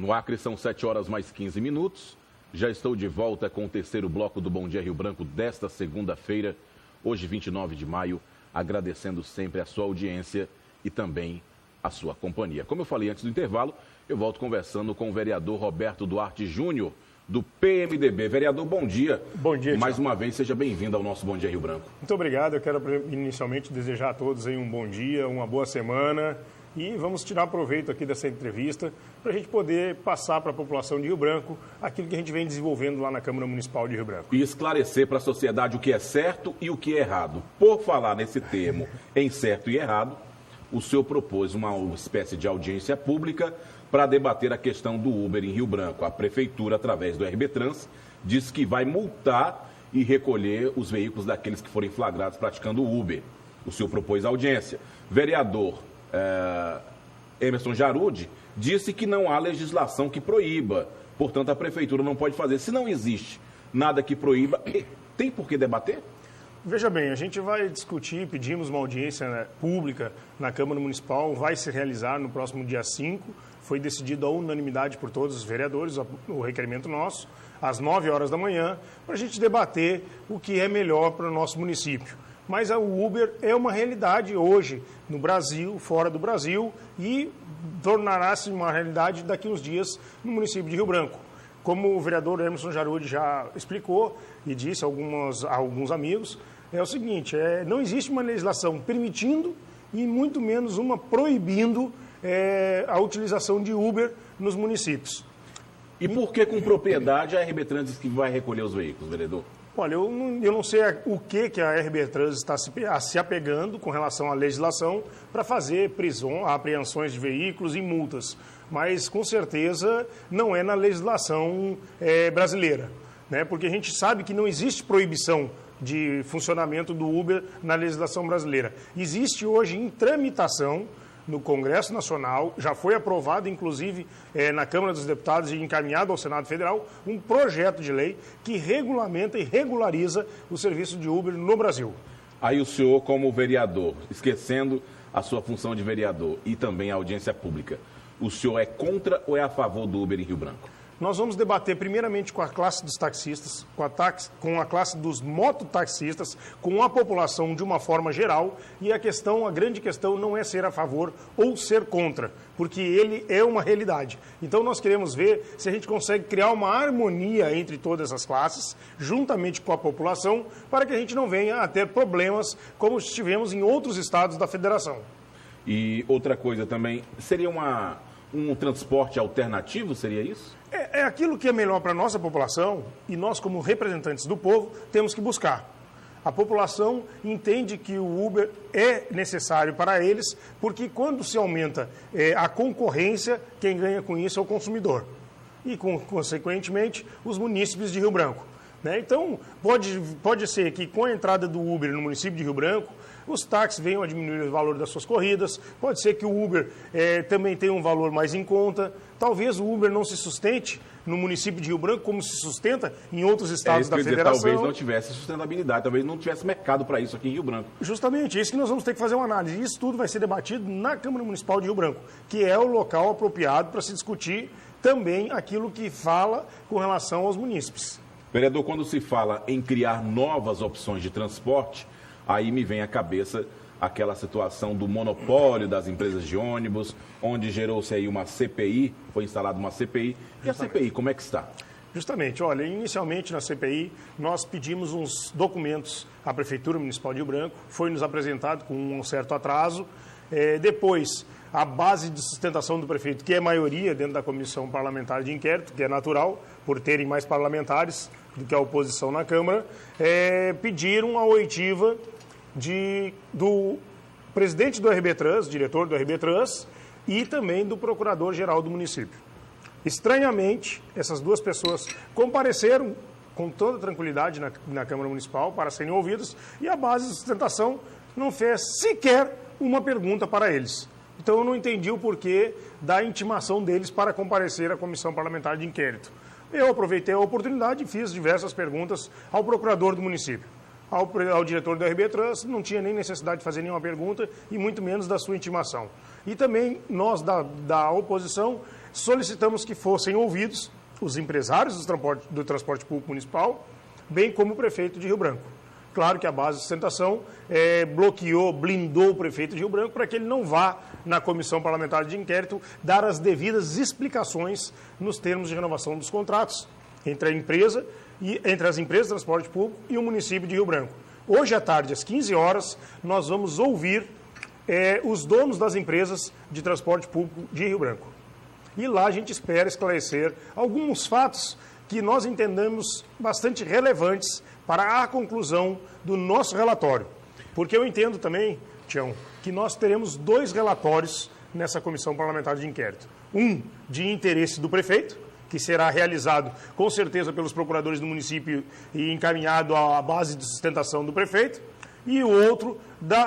No Acre são 7 horas mais 15 minutos. Já estou de volta com o terceiro bloco do Bom Dia Rio Branco desta segunda-feira, hoje 29 de maio, agradecendo sempre a sua audiência e também a sua companhia. Como eu falei antes do intervalo, eu volto conversando com o vereador Roberto Duarte Júnior, do PMDB. Vereador, bom dia. Bom dia, Mais uma vez, seja bem-vindo ao nosso Bom Dia Rio Branco. Muito obrigado. Eu quero inicialmente desejar a todos aí um bom dia, uma boa semana. E vamos tirar proveito aqui dessa entrevista para a gente poder passar para a população de Rio Branco aquilo que a gente vem desenvolvendo lá na Câmara Municipal de Rio Branco. E esclarecer para a sociedade o que é certo e o que é errado. Por falar nesse termo em certo e errado, o senhor propôs uma espécie de audiência pública para debater a questão do Uber em Rio Branco. A Prefeitura, através do RB Trans, diz que vai multar e recolher os veículos daqueles que forem flagrados praticando Uber. O senhor propôs audiência. Vereador Emerson Jarudi disse que não há legislação que proíba, portanto a Prefeitura não pode fazer. Se não existe nada que proíba, tem por que debater? Veja bem, a gente vai discutir, pedimos uma audiência pública na Câmara Municipal, vai se realizar no próximo dia 5, foi decidido à unanimidade por todos os vereadores, o requerimento nosso, às 9 horas da manhã, para a gente debater o que é melhor para o nosso município. Mas o Uber é uma realidade hoje no Brasil, fora do Brasil, e tornará-se uma realidade daqui a uns dias no município de Rio Branco. Como o vereador Emerson Jarudi já explicou e disse a alguns amigos, é o seguinte, não existe uma legislação permitindo e muito menos uma proibindo a utilização de Uber nos municípios. E por que com propriedade a RB Trans diz que vai recolher os veículos, vereador? Olha, eu não sei o que a RB Trans está se apegando com relação à legislação para fazer apreensões de veículos e multas, mas com certeza não é na legislação brasileira, né? Porque a gente sabe que não existe proibição de funcionamento do Uber na legislação brasileira. Existe hoje em tramitação no Congresso Nacional, já foi aprovado, inclusive, na Câmara dos Deputados e encaminhado ao Senado Federal, um projeto de lei que regulamenta e regulariza o serviço de Uber no Brasil. Aí o senhor, como vereador, esquecendo a sua função de vereador e também a audiência pública, o senhor é contra ou é a favor do Uber em Rio Branco? Nós vamos debater primeiramente com a classe dos taxistas, com a classe dos mototaxistas, com a população de uma forma geral, e a grande questão não é ser a favor ou ser contra, porque ele é uma realidade. Então nós queremos ver se a gente consegue criar uma harmonia entre todas as classes, juntamente com a população, para que a gente não venha a ter problemas como tivemos em outros estados da federação. E outra coisa também, seria um transporte alternativo, seria isso? É aquilo que é melhor para a nossa população e nós, como representantes do povo, temos que buscar. A população entende que o Uber é necessário para eles, porque quando se aumenta a concorrência, quem ganha com isso é o consumidor. E, consequentemente, os munícipes de Rio Branco. Né? Então, pode ser que com a entrada do Uber no município de Rio Branco, os táxis venham a diminuir o valor das suas corridas, pode ser que o Uber também tenha um valor mais em conta, talvez o Uber não se sustente no município de Rio Branco como se sustenta em outros estados da federação. Talvez não tivesse sustentabilidade, talvez não tivesse mercado para isso aqui em Rio Branco. Justamente, é isso que nós vamos ter que fazer uma análise. Isso tudo vai ser debatido na Câmara Municipal de Rio Branco, que é o local apropriado para se discutir também aquilo que fala com relação aos munícipes. Vereador, quando se fala em criar novas opções de transporte, aí me vem à cabeça aquela situação do monopólio das empresas de ônibus, onde gerou-se aí uma CPI, foi instalada uma CPI. E a CPI, como é que está? Justamente, olha, inicialmente na CPI nós pedimos uns documentos à Prefeitura Municipal de Rio Branco, foi nos apresentado com um certo atraso. Depois, a base de sustentação do prefeito, que é maioria dentro da comissão parlamentar de inquérito, que é natural, por terem mais parlamentares do que a oposição na Câmara, pediram a oitiva do presidente do RB Trans, diretor do RB Trans, e também do procurador-geral do município. Estranhamente, essas duas pessoas compareceram com toda tranquilidade na Câmara Municipal para serem ouvidas, e a base de sustentação não fez sequer uma pergunta para eles. Então, eu não entendi o porquê da intimação deles para comparecer à Comissão Parlamentar de Inquérito. Eu aproveitei a oportunidade e fiz diversas perguntas ao procurador do município. Ao diretor do RB Trans, não tinha nem necessidade de fazer nenhuma pergunta e muito menos da sua intimação. E também nós, da oposição, solicitamos que fossem ouvidos os empresários do transporte público municipal, bem como o prefeito de Rio Branco. Claro que a base de sustentação blindou o prefeito de Rio Branco para que ele não vá na comissão parlamentar de inquérito dar as devidas explicações nos termos de renovação dos contratos entre as empresas de transporte público e o município de Rio Branco. Hoje à tarde, às 15 horas, nós vamos ouvir os donos das empresas de transporte público de Rio Branco. E lá a gente espera esclarecer alguns fatos que nós entendemos bastante relevantes para a conclusão do nosso relatório. Porque eu entendo também, Tião, que nós teremos 2 relatórios nessa comissão parlamentar de inquérito. Um de interesse do prefeito, que será realizado com certeza pelos procuradores do município e encaminhado à base de sustentação do prefeito, e o outro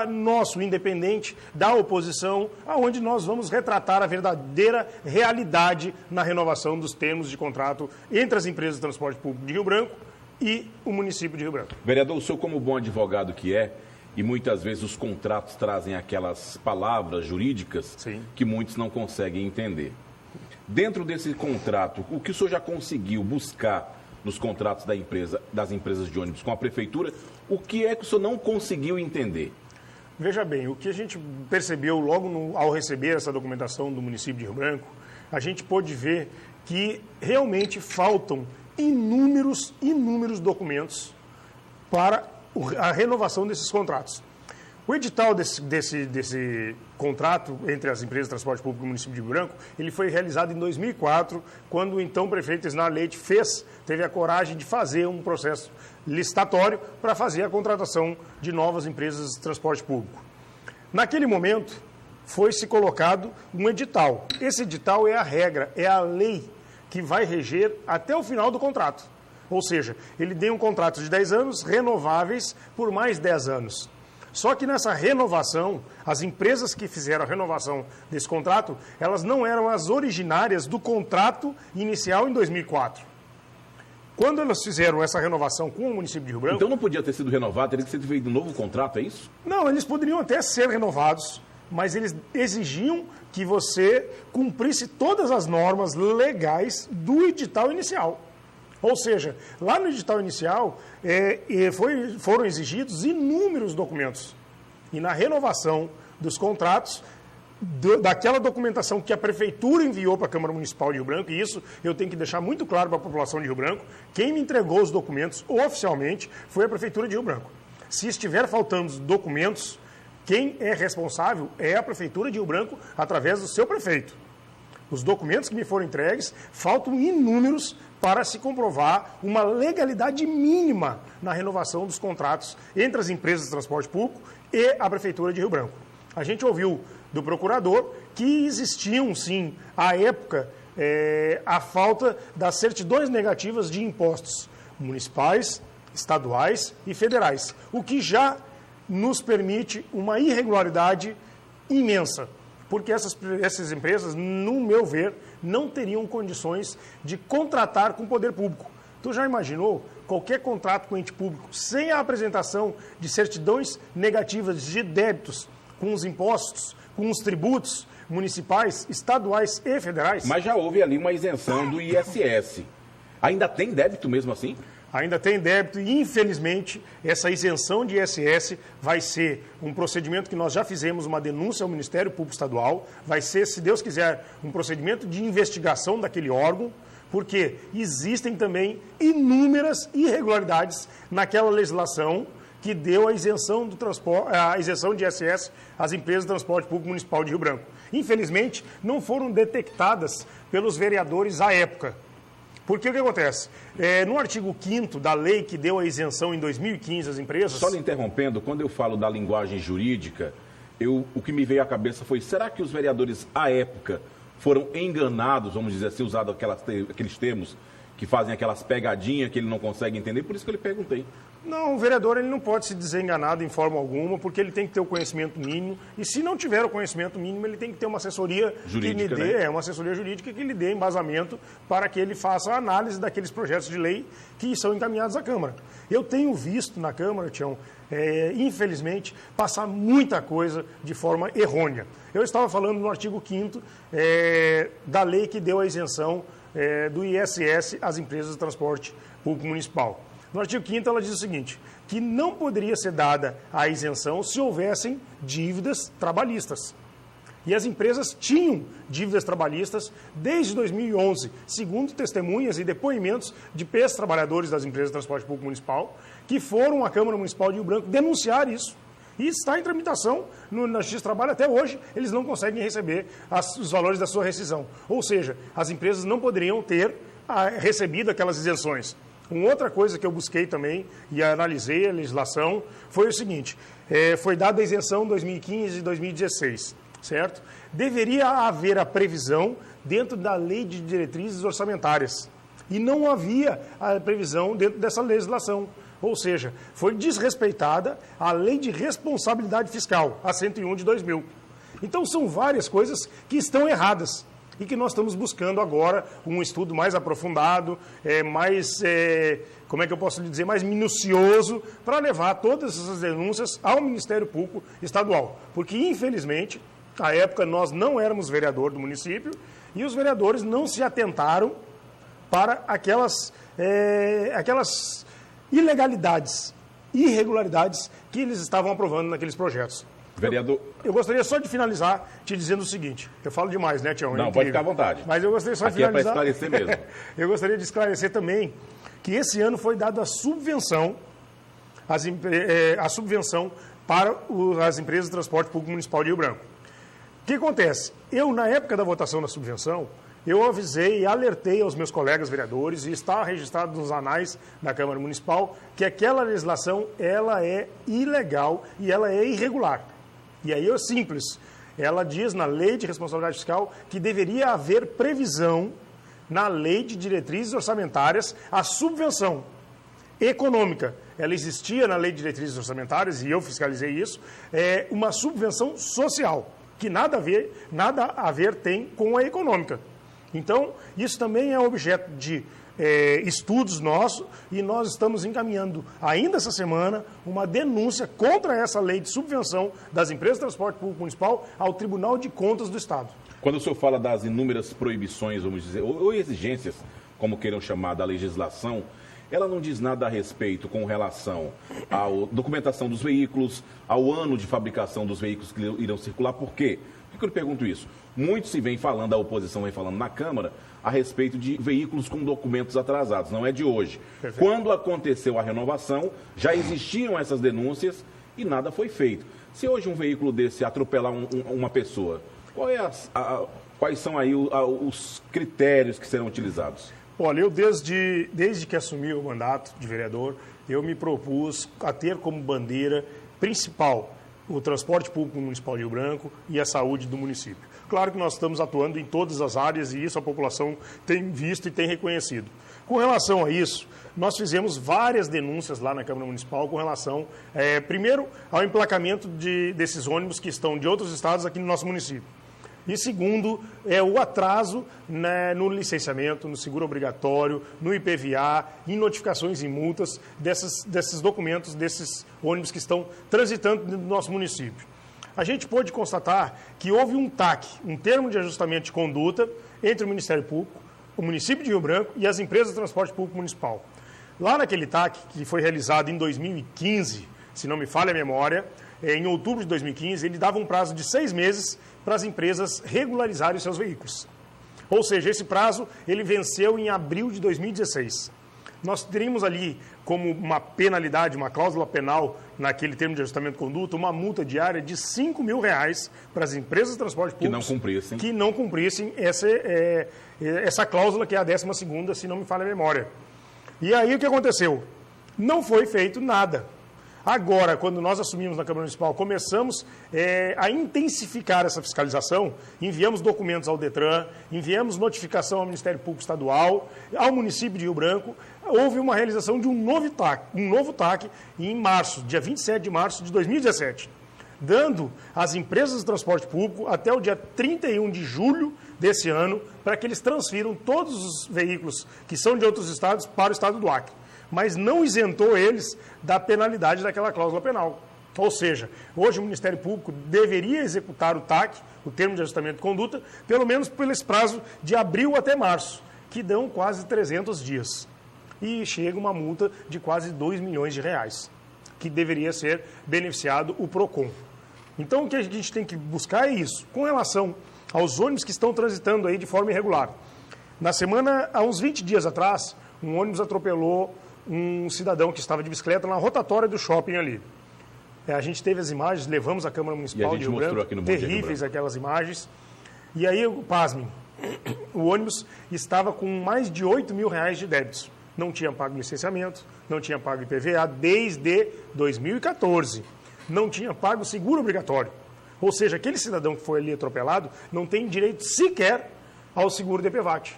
nosso independente, da oposição, aonde nós vamos retratar a verdadeira realidade na renovação dos termos de contrato entre as empresas de transporte público de Rio Branco e o município de Rio Branco. Vereador, o senhor como bom advogado que é, e muitas vezes os contratos trazem aquelas palavras jurídicas Sim. que muitos não conseguem entender. Dentro desse contrato, o que o senhor já conseguiu buscar nos contratos das empresas de ônibus com a prefeitura, o que é que o senhor não conseguiu entender? Veja bem, o que a gente percebeu logo ao receber essa documentação do município de Rio Branco, a gente pôde ver que realmente faltam inúmeros documentos para a renovação desses contratos. O edital desse contrato entre as empresas de transporte público e o município de Rio Branco, ele foi realizado em 2004, quando o então prefeito Isnar Leite teve a coragem de fazer um processo licitatório para fazer a contratação de novas empresas de transporte público. Naquele momento, foi-se colocado um edital. Esse edital é a regra, é a lei que vai reger até o final do contrato. Ou seja, ele tem um contrato de 10 anos, renováveis por mais 10 anos. Só que nessa renovação, as empresas que fizeram a renovação desse contrato, elas não eram as originárias do contrato inicial em 2004. Quando elas fizeram essa renovação com o município de Rio Branco... Então não podia ter sido renovado, teria que ser feito um novo contrato, é isso? Não, eles poderiam até ser renovados, mas eles exigiam que você cumprisse todas as normas legais do edital inicial. Ou seja, lá no edital inicial foram exigidos inúmeros documentos. E na renovação dos contratos, daquela documentação que a Prefeitura enviou para a Câmara Municipal de Rio Branco, e isso eu tenho que deixar muito claro para a população de Rio Branco, quem me entregou os documentos oficialmente foi a Prefeitura de Rio Branco. Se estiver faltando documentos, quem é responsável é a Prefeitura de Rio Branco, através do seu prefeito. Os documentos que me foram entregues, faltam inúmeros para se comprovar uma legalidade mínima na renovação dos contratos entre as empresas de transporte público e a Prefeitura de Rio Branco. A gente ouviu do procurador que existiam, sim, à época, a falta das certidões negativas de impostos municipais, estaduais e federais, o que já nos permite uma irregularidade imensa. Porque essas empresas, no meu ver, não teriam condições de contratar com o poder público. Tu já imaginou qualquer contrato com ente público sem a apresentação de certidões negativas de débitos com os impostos, com os tributos municipais, estaduais e federais? Mas já houve ali uma isenção do ISS. Ainda tem débito mesmo assim? Ainda tem débito e, infelizmente, essa isenção de ISS vai ser um procedimento que nós já fizemos uma denúncia ao Ministério Público Estadual, vai ser, se Deus quiser, um procedimento de investigação daquele órgão, porque existem também inúmeras irregularidades naquela legislação que deu a isenção de ISS às empresas de transporte público municipal de Rio Branco. Infelizmente, não foram detectadas pelos vereadores à época. Porque o que acontece? No artigo 5º da lei que deu a isenção em 2015 às empresas... Só lhe interrompendo, quando eu falo da linguagem jurídica, o que me veio à cabeça foi, será que os vereadores, à época, foram enganados, vamos dizer assim, usando aqueles termos que fazem aquelas pegadinhas que ele não consegue entender? Por isso que eu lhe perguntei. Não, o vereador ele não pode se dizer enganado em forma alguma, porque ele tem que ter o conhecimento mínimo, e se não tiver o conhecimento mínimo, ele tem que ter uma assessoria jurídica, que lhe dê, né? uma assessoria jurídica que lhe dê embasamento para que ele faça a análise daqueles projetos de lei que são encaminhados à Câmara. Eu tenho visto na Câmara, Tião, infelizmente, passar muita coisa de forma errônea. Eu estava falando no artigo 5º da lei que deu a isenção do ISS às empresas de transporte público municipal. No artigo 5º ela diz o seguinte, que não poderia ser dada a isenção se houvessem dívidas trabalhistas. E as empresas tinham dívidas trabalhistas desde 2011, segundo testemunhas e depoimentos de ex-trabalhadores das empresas de transporte público municipal, que foram à Câmara Municipal de Rio Branco denunciar isso. E está em tramitação na Justiça do Trabalho até hoje, eles não conseguem receber os valores da sua rescisão. Ou seja, as empresas não poderiam ter recebido aquelas isenções. Uma outra coisa que eu busquei também e analisei a legislação foi o seguinte, foi dada a isenção em 2015 e 2016, certo? Deveria haver a previsão dentro da lei de diretrizes orçamentárias e não havia a previsão dentro dessa legislação. Ou seja, foi desrespeitada a lei de responsabilidade fiscal, a 101 de 2000. Então são várias coisas que estão erradas. E que nós estamos buscando agora um estudo mais aprofundado, como é que eu posso lhe dizer, mais minucioso, para levar todas essas denúncias ao Ministério Público Estadual. Porque, infelizmente, à época nós não éramos vereador do município e os vereadores não se atentaram para aquelas ilegalidades, irregularidades que eles estavam aprovando naqueles projetos. Vereador... Eu gostaria só de finalizar te dizendo o seguinte. Eu falo demais, né, Tião? Não, pode ficar à vontade. Mas eu gostaria só de finalizar... Aqui é para esclarecer mesmo. Eu gostaria de esclarecer também que esse ano foi dada a subvenção para as empresas de transporte público municipal de Rio Branco. O que acontece? Eu, na época da votação da subvenção, eu avisei e alertei aos meus colegas vereadores, e está registrado nos anais da Câmara Municipal, que aquela legislação ela é ilegal e ela é irregular. E aí é simples. Ela diz na Lei de Responsabilidade Fiscal que deveria haver previsão na Lei de Diretrizes Orçamentárias a subvenção econômica. Ela existia na Lei de Diretrizes Orçamentárias, e eu fiscalizei isso, uma subvenção social, que nada a ver tem com a econômica. Então, isso também é objeto de estudos nossos, e nós estamos encaminhando, ainda essa semana, uma denúncia contra essa lei de subvenção das empresas de transporte público municipal ao Tribunal de Contas do Estado. Quando o senhor fala das inúmeras proibições, vamos dizer, ou exigências, como queiram chamar, da legislação, ela não diz nada a respeito com relação à documentação dos veículos, ao ano de fabricação dos veículos que irão circular. Por quê? Por que eu lhe pergunto isso? Muito se vem falando, a oposição vem falando na Câmara, a respeito de veículos com documentos atrasados. Não é de hoje. Perfeito. Quando aconteceu a renovação, já existiam essas denúncias e nada foi feito. Se hoje um veículo desse atropelar uma pessoa, quais são aí os critérios que serão utilizados? Olha, eu desde que assumi o mandato de vereador, eu me propus a ter como bandeira principal o transporte público municipal de Rio Branco e a saúde do município. Claro que nós estamos atuando em todas as áreas e isso a população tem visto e tem reconhecido. Com relação a isso, nós fizemos várias denúncias lá na Câmara Municipal com relação, primeiro, ao emplacamento desses ônibus que estão de outros estados aqui no nosso município. E segundo, o atraso no licenciamento, no seguro obrigatório, no IPVA, em notificações e multas desses documentos, desses ônibus que estão transitando no nosso município. A gente pôde constatar que houve um TAC, um termo de ajustamento de conduta, entre o Ministério Público, o município de Rio Branco e as empresas de transporte público municipal. Lá naquele TAC, que foi realizado em 2015, se não me falha a memória, em outubro de 2015, ele dava um prazo de 6 meses para as empresas regularizarem os seus veículos. Ou seja, esse prazo ele venceu em abril de 2016. Nós teríamos ali como uma penalidade, uma cláusula penal naquele termo de ajustamento de conduta, uma multa diária de R$5 mil para as empresas de transporte público que não cumprissem essa cláusula, que é a 12ª, se não me falha a memória. E aí o que aconteceu? Não foi feito nada. Agora, quando nós assumimos na Câmara Municipal, começamos a intensificar essa fiscalização, enviamos documentos ao DETRAN, enviamos notificação ao Ministério Público Estadual, ao município de Rio Branco, houve uma realização de um novo TAC em março, dia 27 de março de 2017, dando às empresas de transporte público até o dia 31 de julho desse ano para que eles transfiram todos os veículos que são de outros estados para o estado do Acre, mas não isentou eles da penalidade daquela cláusula penal. Ou seja, hoje o Ministério Público deveria executar o TAC, o termo de ajustamento de conduta, pelo menos por esse prazo de abril até março, que dão quase 300 dias. E chega uma multa de quase 2 milhões de reais, que deveria ser beneficiado o PROCON. Então, o que a gente tem que buscar é isso. Com relação aos ônibus que estão transitando aí de forma irregular. Na semana, há uns 20 dias atrás, um ônibus atropelou um cidadão que estava de bicicleta na rotatória do shopping ali. A gente teve as imagens, levamos à Câmara Municipal de Rio Branco, terríveis aquelas imagens. E aí, pasmem, o ônibus estava com mais de 8 mil reais de débitos. Não tinha pago licenciamento, não tinha pago IPVA desde 2014. Não tinha pago seguro obrigatório. Ou seja, aquele cidadão que foi ali atropelado não tem direito sequer ao seguro DPVAT.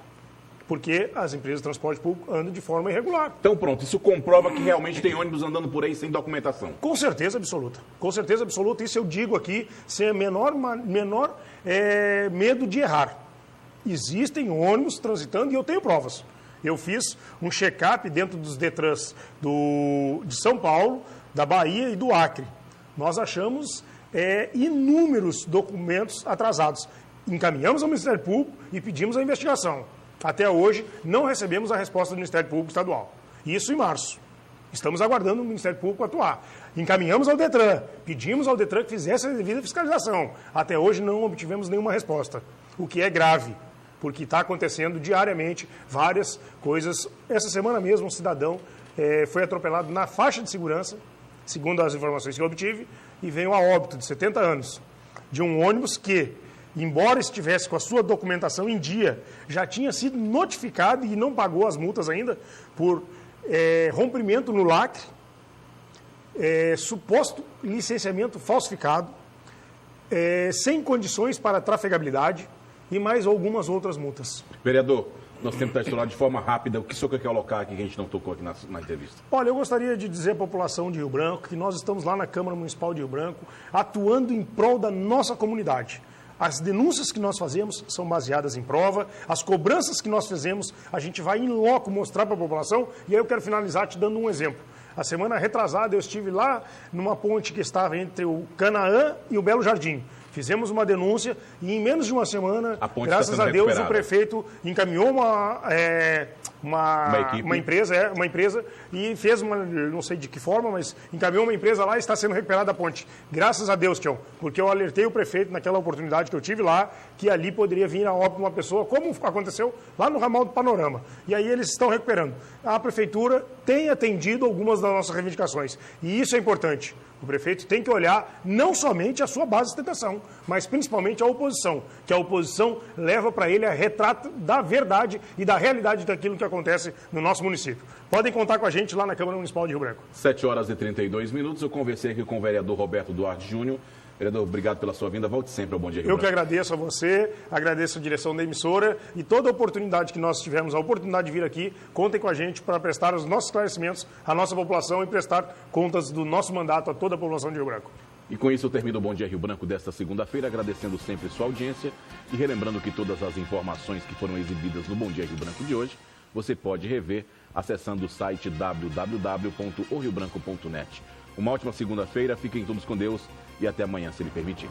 Porque as empresas de transporte público andam de forma irregular. Então pronto, isso comprova que realmente tem ônibus andando por aí sem documentação. Com certeza absoluta. Com certeza absoluta, isso eu digo aqui sem menor medo de errar. Existem ônibus transitando e eu tenho provas. Eu fiz um check-up dentro dos Detrans de São Paulo, da Bahia e do Acre. Nós achamos inúmeros documentos atrasados. Encaminhamos ao Ministério Público e pedimos a investigação. Até hoje, não recebemos a resposta do Ministério Público Estadual. Isso em março. Estamos aguardando o Ministério Público atuar. Encaminhamos ao Detran, pedimos ao Detran que fizesse a devida fiscalização. Até hoje não obtivemos nenhuma resposta, o que é grave, porque está acontecendo diariamente várias coisas. Essa semana mesmo, um cidadão foi atropelado na faixa de segurança, segundo as informações que eu obtive, e veio a óbito de 70 anos, de um ônibus que, embora estivesse com a sua documentação em dia, já tinha sido notificado e não pagou as multas ainda por rompimento no lacre, suposto licenciamento falsificado, sem condições para trafegabilidade e mais algumas outras multas. Vereador, nós temos que explorar de forma rápida o que o senhor quer colocar aqui que a gente não tocou aqui na entrevista. Olha, eu gostaria de dizer à população de Rio Branco que nós estamos lá na Câmara Municipal de Rio Branco atuando em prol da nossa comunidade. As denúncias que nós fazemos são baseadas em prova, as cobranças que nós fizemos, a gente vai em loco mostrar para a população, e aí eu quero finalizar te dando um exemplo. A semana retrasada eu estive lá numa ponte que estava entre o Canaã e o Belo Jardim. Fizemos uma denúncia e em menos de uma semana, graças a Deus, o prefeito encaminhou uma empresa e fez não sei de que forma, mas encaminhou uma empresa lá e está sendo recuperada a ponte. Graças a Deus, Tião, porque eu alertei o prefeito naquela oportunidade que eu tive lá, que ali poderia vir a óbito uma pessoa, como aconteceu lá no ramal do Panorama. E aí eles estão recuperando. A prefeitura tem atendido algumas das nossas reivindicações e isso é importante. O prefeito tem que olhar não somente a sua base de sustentação, mas principalmente a oposição, que a oposição leva para ele a retrato da verdade e da realidade daquilo que acontece no nosso município. Podem contar com a gente lá na Câmara Municipal de Rio Branco. 7h32, eu conversei aqui com o vereador Roberto Duarte Júnior. Vereador, obrigado pela sua vinda. Volte sempre ao Bom Dia Rio Branco. Eu que agradeço a você, agradeço a direção da emissora e toda a oportunidade que nós tivemos, a oportunidade de vir aqui, contem com a gente para prestar os nossos esclarecimentos à nossa população e prestar contas do nosso mandato a toda a população de Rio Branco. E com isso eu termino o Bom Dia Rio Branco desta segunda-feira, agradecendo sempre sua audiência e relembrando que todas as informações que foram exibidas no Bom Dia Rio Branco de hoje, você pode rever acessando o site www.oriobranco.net. Uma ótima segunda-feira, fiquem todos com Deus e até amanhã, se Ele permitir.